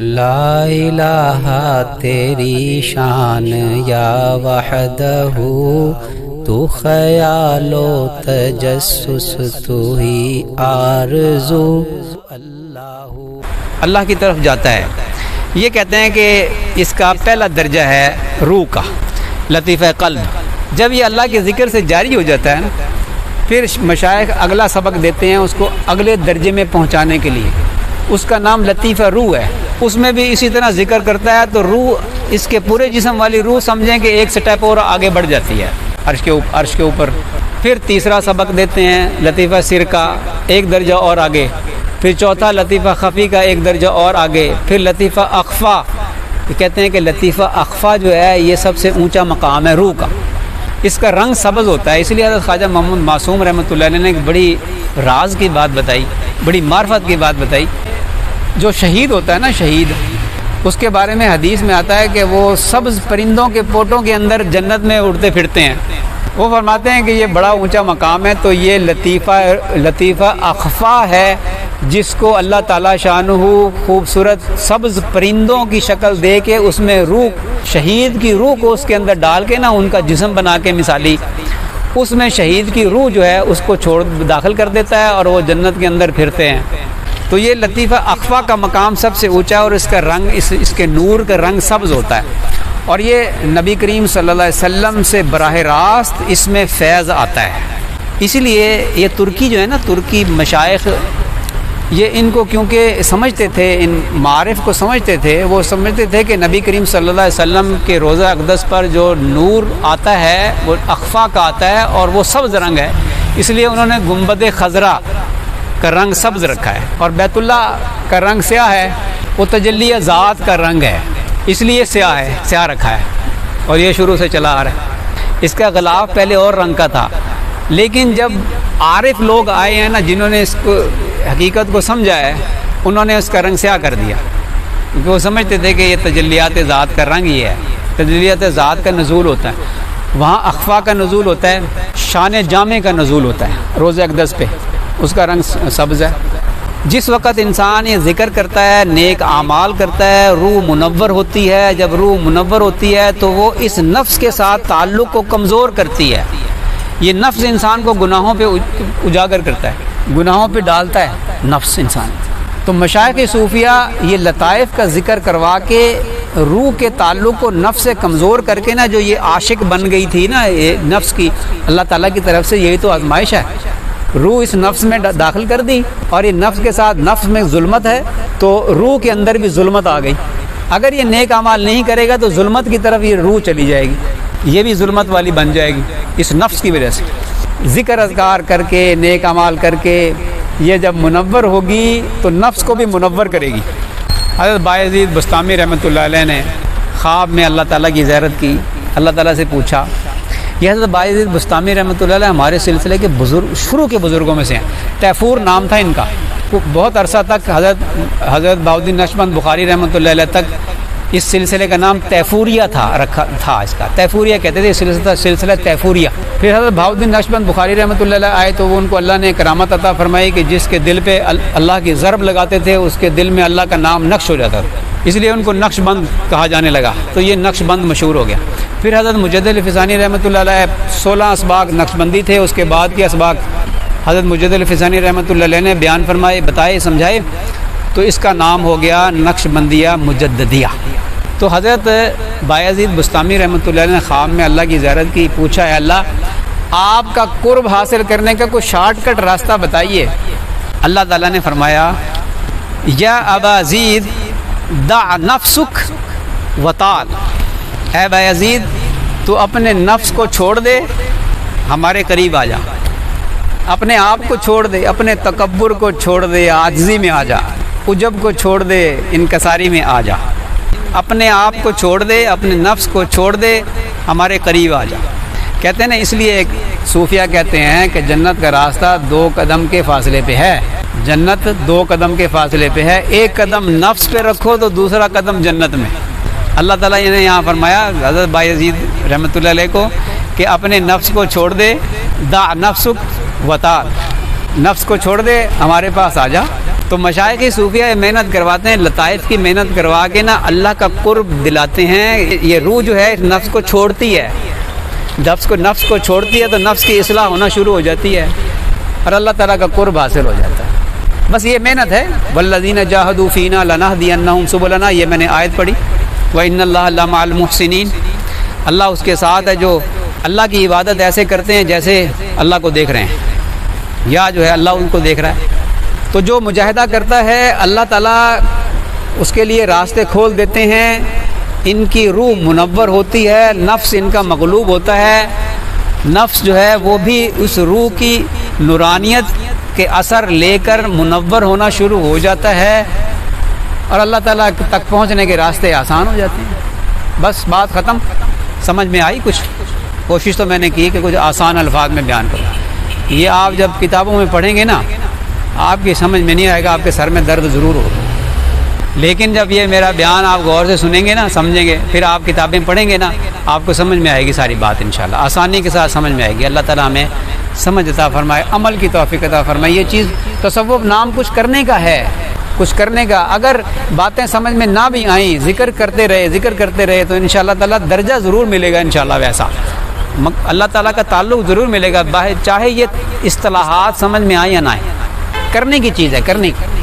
لا الہ تیری شان یا وحدہ، تو خیال و تجسس تو ہی آرزو۔ اللہ کی طرف جاتا ہے۔ یہ کہتے ہیں کہ اس کا پہلا درجہ ہے روح کا، لطیفہ قلب۔ جب یہ اللہ کے ذکر سے جاری ہو جاتا ہے نا، پھر مشائخ اگلا سبق دیتے ہیں اس کو اگلے درجے میں پہنچانے کے لیے۔ اس کا نام لطیفہ روح ہے۔ اس میں بھی اسی طرح ذکر کرتا ہے تو روح، اس کے پورے جسم والی روح سمجھیں کہ ایک سٹیپ اور آگے بڑھ جاتی ہے عرش کے اوپر۔ پھر تیسرا سبق دیتے ہیں لطیفہ سر کا، ایک درجہ اور آگے۔ پھر چوتھا لطیفہ خفی کا، ایک درجہ اور آگے۔ پھر لطیفہ اخفا، یہ کہتے ہیں کہ لطیفہ اخفا جو ہے یہ سب سے اونچا مقام ہے روح کا۔ اس کا رنگ سبز ہوتا ہے، اس لیے حضرت خواجہ محمد معصوم رحمۃ اللہ علیہ نے ایک بڑی راز کی بات بتائی، بڑی معرفت کی بات بتائی۔ جو شہید ہوتا ہے نا، شہید، اس کے بارے میں حدیث میں آتا ہے کہ وہ سبز پرندوں کے پوٹوں کے اندر جنت میں اڑتے پھرتے ہیں۔ وہ فرماتے ہیں کہ یہ بڑا اونچا مقام ہے، تو یہ لطیفہ اخفا ہے، جس کو اللہ تعالیٰ شانہ خوبصورت سبز پرندوں کی شکل دے کے اس میں روح، شہید کی روح کو اس کے اندر ڈال کے نا، ان کا جسم بنا کے مثالی، اس میں شہید کی روح جو ہے اس کو داخل کر دیتا ہے اور وہ جنت کے اندر پھرتے ہیں۔ تو یہ لطیفہ اخفا کا مقام سب سے اونچا ہے، اور اس کا رنگ، اس کے نور کا رنگ سبز ہوتا ہے، اور یہ نبی کریم صلی اللہ علیہ وسلم سے براہ راست اس میں فیض آتا ہے۔ اسی لیے یہ ترکی جو ہے نا، ترکی مشائخ، یہ ان کو کیونکہ سمجھتے تھے، ان معارف کو سمجھتے تھے، وہ سمجھتے تھے کہ نبی کریم صلی اللہ علیہ وسلم کے روضہ اقدس پر جو نور آتا ہے وہ اخفا کا آتا ہے، اور وہ سبز رنگ ہے، اس لیے انہوں نے گنبد خضرا کا رنگ سبز رکھا ہے، اور بیت اللہ کا رنگ سیاہ ہے، وہ تجلی ذات کا رنگ ہے، اس لیے سیاہ رکھا ہے، اور یہ شروع سے چلا آ رہا ہے۔ اس کا غلاف پہلے اور رنگ کا تھا، لیکن جب عارف لوگ آئے ہیں نا، جنہوں نے اس کو حقیقت کو سمجھا ہے، انہوں نے اس کا رنگ سیاہ کر دیا، کیونکہ وہ سمجھتے تھے کہ یہ تجلیات ذات کا رنگ ہی ہے، تجلیات ذات کا نزول ہوتا ہے، وہاں اخفا کا نزول ہوتا ہے، شان جامع کا نزول ہوتا ہے روضہ اقدس پہ، اس کا رنگ سبز ہے۔ جس وقت انسان یہ ذکر کرتا ہے، نیک اعمال کرتا ہے، روح منور ہوتی ہے۔ جب روح منور ہوتی ہے تو وہ اس نفس کے ساتھ تعلق کو کمزور کرتی ہے۔ یہ نفس انسان کو گناہوں پہ اجاگر کرتا ہے، گناہوں پہ ڈالتا ہے نفس انسان۔ تو مشائخ صوفیہ یہ لطائف کا ذکر کروا کے روح کے تعلق کو نفس سے کمزور کر کے نا، جو یہ عاشق بن گئی تھی نا یہ نفس کی، اللہ تعالیٰ کی طرف سے یہی تو آزمائش ہے، روح اس نفس میں داخل کر دی، اور یہ نفس کے ساتھ نفس میں ظلمت ہے، تو روح کے اندر بھی ظلمت آ گئی۔ اگر یہ نیک اعمال نہیں کرے گا تو ظلمت کی طرف یہ روح چلی جائے گی، یہ بھی ظلمت والی بن جائے گی اس نفس کی وجہ سے۔ ذکر اذکار کر کے، نیک اعمال کر کے یہ جب منور ہوگی تو نفس کو بھی منور کرے گی۔ حضرت بایزید بسطامی رحمۃ اللہ علیہ نے خواب میں اللہ تعالیٰ کی زیارت کی، اللہ تعالیٰ سے پوچھا۔ یہ حضرت بایزید بسطامی رحمۃ اللہ علیہ ہمارے سلسلے کے شروع کے بزرگوں میں سے ہیں۔ تیفور نام تھا ان کا، بہت عرصہ تک حضرت بہاؤالدین نقشبند بخاری رحمۃ اللہ علیہ تک اس سلسلے کا نام تیفوریہ تھا اس کا، تیفوریہ کہتے تھے، سلسلہ تیفوریہ۔ پھر حضرت بہاؤالدین نقشبند بخاری رحمۃ اللہ علیہ آئے تو ان کو اللہ نے کرامت عطا فرمائی کہ جس کے دل پہ اللہ کی ضرب لگاتے تھے اس کے دل میں اللہ کا نام نقش ہو جاتا تھا، اس لیے ان کو نقش بند کہا جانے لگا، تو یہ نقش بند مشہور ہو گیا۔ پھر حضرت مجدد الفسانی رحمۃ اللہ علیہ 16 اسباق نقش بندی تھے، اس کے بعد کے اسباق حضرت مجدد الفسانی رحمۃ اللہ علیہ نے بیان فرمائے، بتائے، سمجھائے، تو اس کا نام ہو گیا نقش بندیہ مجددیہ۔ تو حضرت بایزید بسطامی رحمۃ اللہ علیہ نے خواب میں اللہ کی زیارت کی، پوچھا ہے اللہ آپ کا قرب حاصل کرنے کا کوئی شارٹ کٹ راستہ بتائیے۔ اللہ تعالیٰ نے فرمایا یا ابا زید دع نفسک وطال، اے بایزید تو اپنے نفس کو چھوڑ دے، ہمارے قریب آ جا، اپنے آپ کو چھوڑ دے، اپنے تکبر کو چھوڑ دے، عاجزی میں آ جا، عجب کو چھوڑ دے، انکساری میں آ جا، اپنے آپ کو چھوڑ دے، اپنے نفس کو چھوڑ دے، ہمارے قریب آ جا۔ کہتے ہیں نا، اس لیے ایک صوفیہ کہتے ہیں کہ جنت کا راستہ 2 قدم کے فاصلے پہ ہے، جنت 2 قدم کے فاصلے پہ ہے، 1 قدم نفس پہ رکھو تو دوسرا قدم جنت میں۔ اللہ تعالیٰ نے یہاں فرمایا حضرت بایزید رحمۃ اللہ علیہ کو کہ اپنے نفس کو چھوڑ دے، دع نفسک وطال، نفس کو چھوڑ دے، ہمارے پاس آ جا، تو مشائخ صوفیہ محنت کرواتے ہیں، لطائف کی محنت کروا کے نا اللہ کا قرب دلاتے ہیں۔ یہ روح جو ہے نفس کو چھوڑتی ہے، نفس کو چھوڑتی ہے تو نفس کی اصلاح ہونا شروع ہو جاتی ہے اور اللہ تعالیٰ کا قرب حاصل ہو جاتا ہے۔ بس یہ محنت ہے، والذین جاہدوا فینا لنہدینہم سبلنا، یہ میں نے آیت پڑھی، وإن اللہ لمع المحسنین، اللہ اس کے ساتھ ہے جو اللہ کی عبادت ایسے کرتے ہیں جیسے اللہ کو دیکھ رہے ہیں، یا جو ہے اللہ ان کو دیکھ رہا ہے۔ تو جو مجاہدہ کرتا ہے اللہ تعالیٰ اس کے لیے راستے کھول دیتے ہیں، ان کی روح منور ہوتی ہے، نفس ان کا مغلوب ہوتا ہے، نفس جو ہے وہ بھی اس روح کی نورانیت کے اثر لے کر منور ہونا شروع ہو جاتا ہے اور اللہ تعالیٰ تک پہنچنے کے راستے آسان ہو جاتے ہیں۔ بس بات ختم، سمجھ میں آئی کچھ؟ کوشش تو میں نے کی کہ کچھ آسان الفاظ میں بیان کروں۔ یہ آپ جب کتابوں میں پڑھیں گے نا آپ کی سمجھ میں نہیں آئے گا، آپ کے سر میں درد ضرور ہوگا، لیکن جب یہ میرا بیان آپ غور سے سنیں گے نا، سمجھیں گے، پھر آپ کتابیں پڑھیں گے نا آپ کو سمجھ میں آئے گی ساری بات، انشاءاللہ آسانی کے ساتھ سمجھ میں آئے گی۔ اللہ تعالیٰ ہمیں سمجھ عطا فرمائے، عمل کی توفیق عطا فرمائے۔ یہ چیز تصوف نام کچھ کرنے کا ہے، کچھ کرنے کا، اگر باتیں سمجھ میں نہ بھی آئیں، ذکر کرتے رہے تو انشاءاللہ تعالیٰ درجہ ضرور ملے گا انشاءاللہ ویسا، اللہ تعالیٰ کا تعلق ضرور ملے گا، چاہے یہ اصطلاحات سمجھ میں آئیں یا نہ آئیں۔ کرنے کی چیز ہے، کرنے کی۔